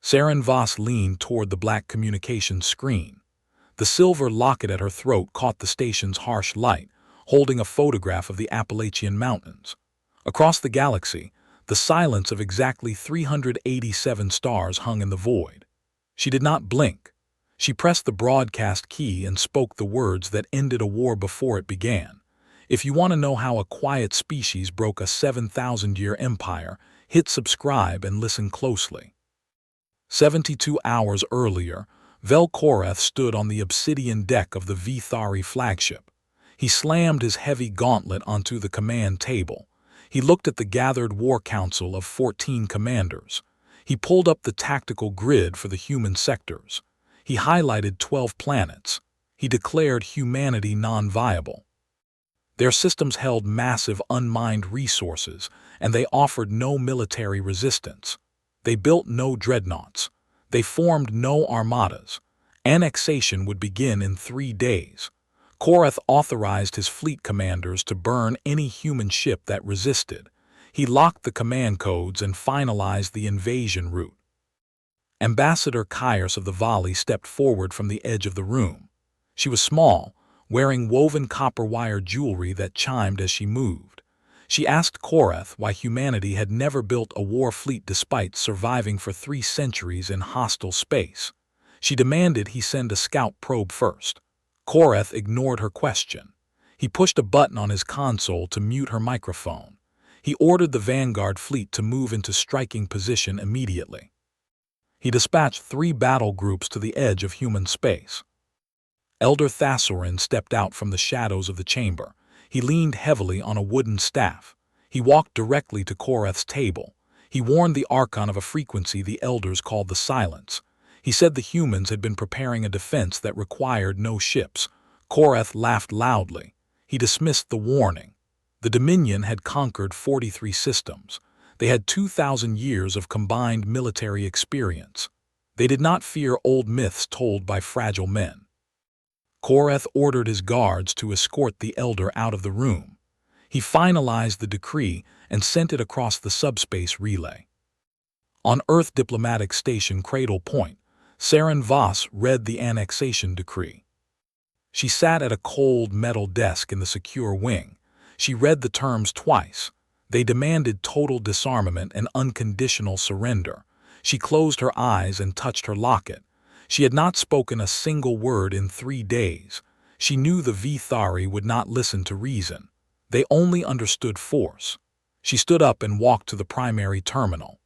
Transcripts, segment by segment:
Saren Voss leaned toward the black communications screen. The silver locket at her throat caught the station's harsh light, holding a photograph of the Appalachian Mountains. Across the galaxy, the silence of exactly 387 stars hung in the void. She did not blink. She pressed the broadcast key and spoke the words that ended a war before it began. If you want to know how a quiet species broke a 7,000-year empire, hit subscribe and listen closely. 72 hours earlier, Vel'Korath stood on the obsidian deck of the Vithari flagship. He slammed his heavy gauntlet onto the command table. He looked at the gathered war council of 14 commanders. He pulled up the tactical grid for the human sectors. He highlighted 12 planets. He declared humanity non-viable. Their systems held massive unmined resources, and they offered no military resistance. They built no dreadnoughts. They formed no armadas. Annexation would begin in 3 days. Korath authorized his fleet commanders to burn any human ship that resisted. He locked the command codes and finalized the invasion route. Ambassador Kairos of the Valley stepped forward from the edge of the room. She was small, wearing woven copper wire jewelry that chimed as she moved. She asked Korath why humanity had never built a war fleet despite surviving for 3 centuries in hostile space. She demanded he send a scout probe first. Korath ignored her question. He pushed a button on his console to mute her microphone. He ordered the Vanguard fleet to move into striking position immediately. He dispatched 3 battle groups to the edge of human space. Elder Thassorin stepped out from the shadows of the chamber. He leaned heavily on a wooden staff. He walked directly to Korath's table. He warned the Archon of a frequency the Elders called the Silence. He said the humans had been preparing a defense that required no ships. Korath laughed loudly. He dismissed the warning. The Dominion had conquered 43 systems. They had 2,000 years of combined military experience. They did not fear old myths told by fragile men. Korath ordered his guards to escort the Elder out of the room. He finalized the decree and sent it across the subspace relay. On Earth Diplomatic Station Cradle Point, Saren Voss read the annexation decree. She sat at a cold metal desk in the secure wing. She read the terms twice. They demanded total disarmament and unconditional surrender. She closed her eyes and touched her locket. She had not spoken a single word in 3 days. She knew the Vithari would not listen to reason. They only understood force. She stood up and walked to the primary terminal.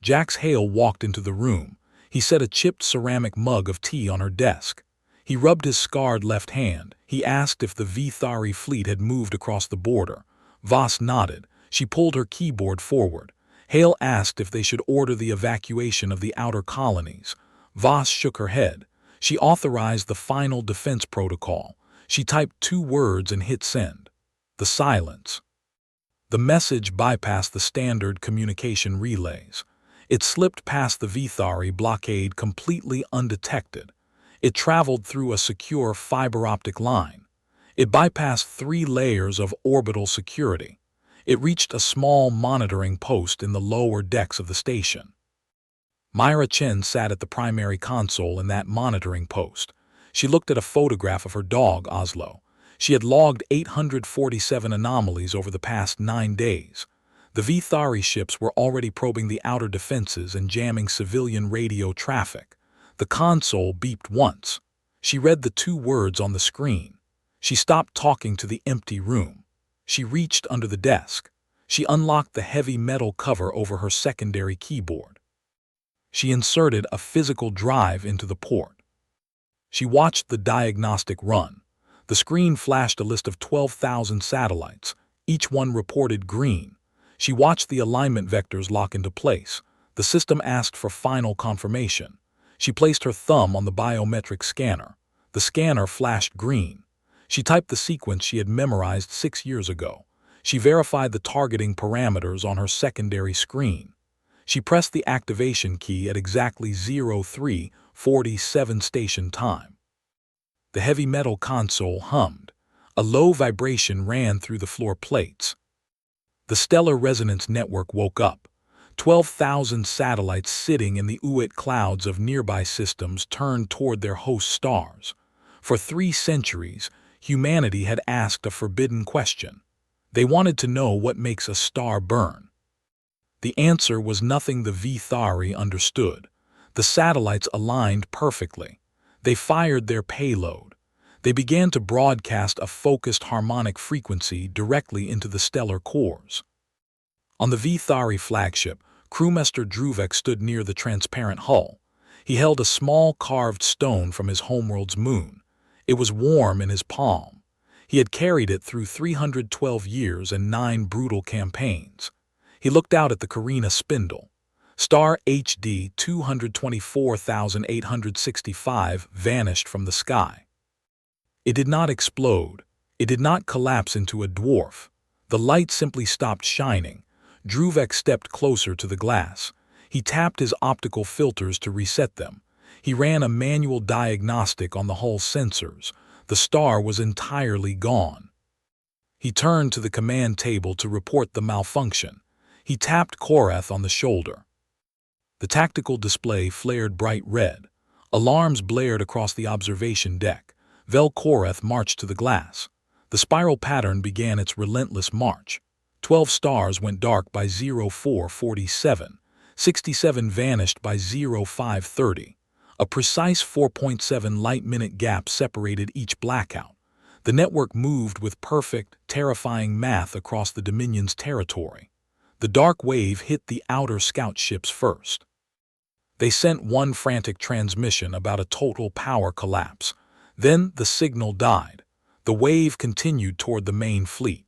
Jax Hale walked into the room. He set a chipped ceramic mug of tea on her desk. He rubbed his scarred left hand. He asked if the Vithari fleet had moved across the border. Voss nodded. She pulled her keyboard forward. Hale asked if they should order the evacuation of the outer colonies. Voss shook her head. She authorized the final defense protocol. She typed 2 words and hit send. The silence. The message bypassed the standard communication relays. It slipped past the Vithari blockade completely undetected. It traveled through a secure fiber-optic line. It bypassed 3 layers of orbital security. It reached a small monitoring post in the lower decks of the station. Myra Chen sat at the primary console in that monitoring post. She looked at a photograph of her dog, Oslo. She had logged 847 anomalies over the past 9 days. The Vithari ships were already probing the outer defenses and jamming civilian radio traffic. The console beeped once. She read the 2 words on the screen. She stopped talking to the empty room. She reached under the desk. She unlocked the heavy metal cover over her secondary keyboard. She inserted a physical drive into the port. She watched the diagnostic run. The screen flashed a list of 12,000 satellites. Each one reported green. She watched the alignment vectors lock into place. The system asked for final confirmation. She placed her thumb on the biometric scanner. The scanner flashed green. She typed the sequence she had memorized 6 years ago. She verified the targeting parameters on her secondary screen. She pressed the activation key at exactly 03:47 station time. The heavy metal console hummed. A low vibration ran through the floor plates. The stellar resonance network woke up. 12,000 satellites sitting in the Uit clouds of nearby systems turned toward their host stars. For 3 centuries, humanity had asked a forbidden question. They wanted to know what makes a star burn. The answer was nothing the Vithari understood. The satellites aligned perfectly. They fired their payload. They began to broadcast a focused harmonic frequency directly into the stellar cores. On the Vithari flagship, crewmaster Druvek stood near the transparent hull. He held a small carved stone from his homeworld's moon. It was warm in his palm. He had carried it through 312 years and 9 brutal campaigns. He looked out at the Carina spindle. Star HD 224,865 vanished from the sky. It did not explode. It did not collapse into a dwarf. The light simply stopped shining. Druvek stepped closer to the glass. He tapped his optical filters to reset them. He ran a manual diagnostic on the hull sensors. The star was entirely gone. He turned to the command table to report the malfunction. He tapped Korath on the shoulder. The tactical display flared bright red. Alarms blared across the observation deck. Vel Korath marched to the glass. The spiral pattern began its relentless march. 12 stars went dark by 0447. 67 vanished by 0530. A precise 4.7 light-minute gap separated each blackout. The network moved with perfect, terrifying math across the Dominion's territory. The dark wave hit the outer scout ships first. They sent one frantic transmission about a total power collapse. Then the signal died. The wave continued toward the main fleet.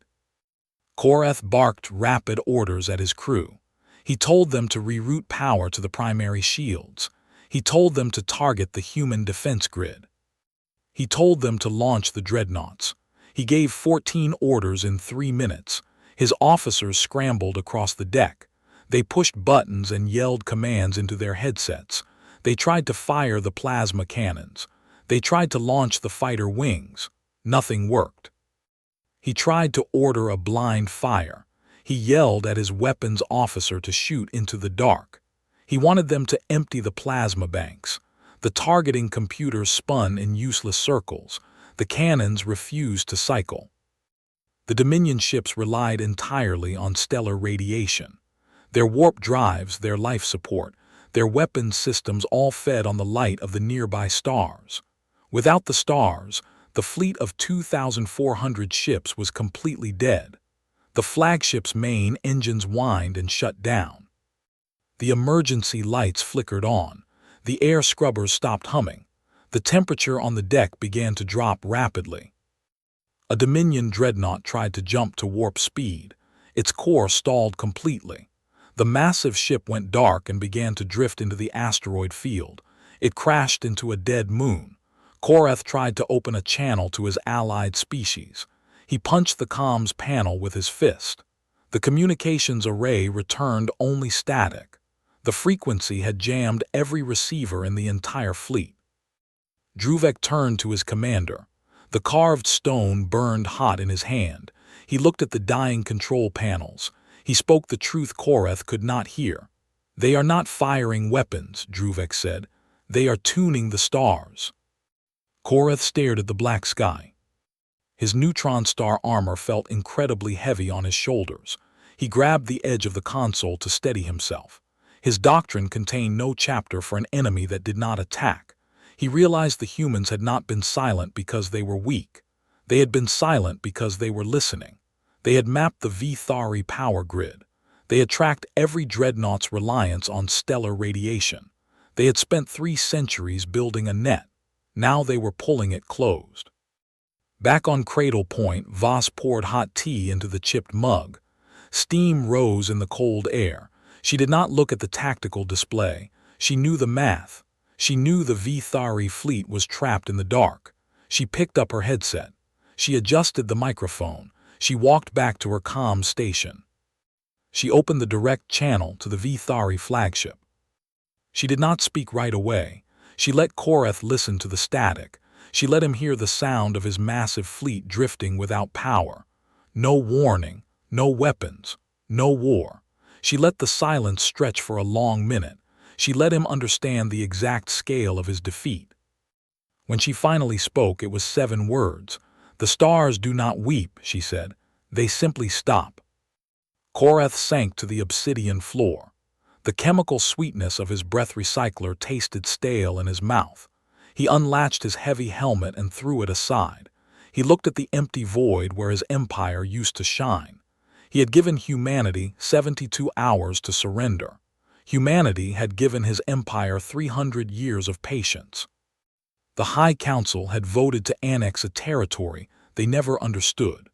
Korath barked rapid orders at his crew. He told them to reroute power to the primary shields. He told them to target the human defense grid. He told them to launch the dreadnoughts. He gave 14 orders in 3 minutes. His officers scrambled across the deck. They pushed buttons and yelled commands into their headsets. They tried to fire the plasma cannons. They tried to launch the fighter wings. Nothing worked. He tried to order a blind fire. He yelled at his weapons officer to shoot into the dark. He wanted them to empty the plasma banks. The targeting computers spun in useless circles. The cannons refused to cycle. The Dominion ships relied entirely on stellar radiation. Their warp drives, their life support, their weapons systems all fed on the light of the nearby stars. Without the stars, the fleet of 2,400 ships was completely dead. The flagship's main engines whined and shut down. The emergency lights flickered on. The air scrubbers stopped humming. The temperature on the deck began to drop rapidly. A Dominion dreadnought tried to jump to warp speed. Its core stalled completely. The massive ship went dark and began to drift into the asteroid field. It crashed into a dead moon. Korath tried to open a channel to his allied species. He punched the comms panel with his fist. The communications array returned only static. The frequency had jammed every receiver in the entire fleet. Druvek turned to his commander. The carved stone burned hot in his hand. He looked at the dying control panels. He spoke the truth Korath could not hear. "They are not firing weapons," Druvek said. "They are tuning the stars." Korath stared at the black sky. His neutron star armor felt incredibly heavy on his shoulders. He grabbed the edge of the console to steady himself. His doctrine contained no chapter for an enemy that did not attack. He realized the humans had not been silent because they were weak. They had been silent because they were listening. They had mapped the Vithari power grid. They had tracked every dreadnought's reliance on stellar radiation. They had spent 3 centuries building a net. Now they were pulling it closed. Back on Cradle Point, Voss poured hot tea into the chipped mug. Steam rose in the cold air. She did not look at the tactical display. She knew the math. She knew the Vithari fleet was trapped in the dark. She picked up her headset. She adjusted the microphone. She walked back to her comm station. She opened the direct channel to the Vithari flagship. She did not speak right away. She let Korath listen to the static. She let him hear the sound of his massive fleet drifting without power. No warning, no weapons, no war. She let the silence stretch for a long minute. She let him understand the exact scale of his defeat. When she finally spoke, it was 7 words. "The stars do not weep," she said. "They simply stop." Korath sank to the obsidian floor. The chemical sweetness of his breath recycler tasted stale in his mouth. He unlatched his heavy helmet and threw it aside. He looked at the empty void where his empire used to shine. He had given humanity 72 hours to surrender. Humanity had given his empire 300 years of patience. The High Council had voted to annex a territory they never understood.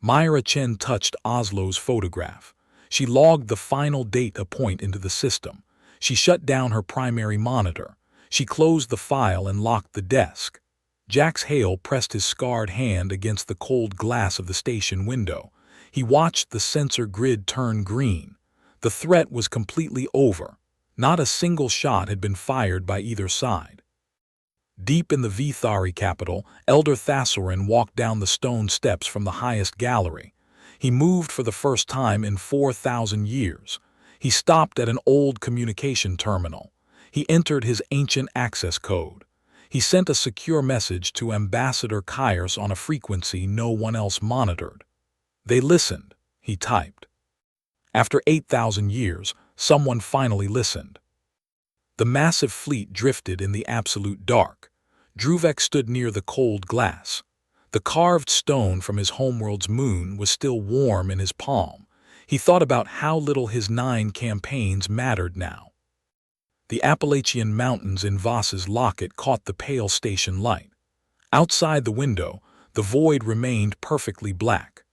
Myra Chen touched Oslo's photograph. She logged the final data point into the system. She shut down her primary monitor. She closed the file and locked the desk. Jax Hale pressed his scarred hand against the cold glass of the station window. He watched the sensor grid turn green. The threat was completely over. Not a single shot had been fired by either side. Deep in the Vithari capital, Elder Thassorin walked down the stone steps from the highest gallery. He moved for the first time in 4,000 years. He stopped at an old communication terminal. He entered his ancient access code. He sent a secure message to Ambassador Kairos on a frequency no one else monitored. "They listened," he typed. After 8,000 years, someone finally listened. The massive fleet drifted in the absolute dark. Druvek stood near the cold glass. The carved stone from his homeworld's moon was still warm in his palm. He thought about how little his 9 campaigns mattered now. The Appalachian Mountains in Voss's locket caught the pale station light. Outside the window, the void remained perfectly black.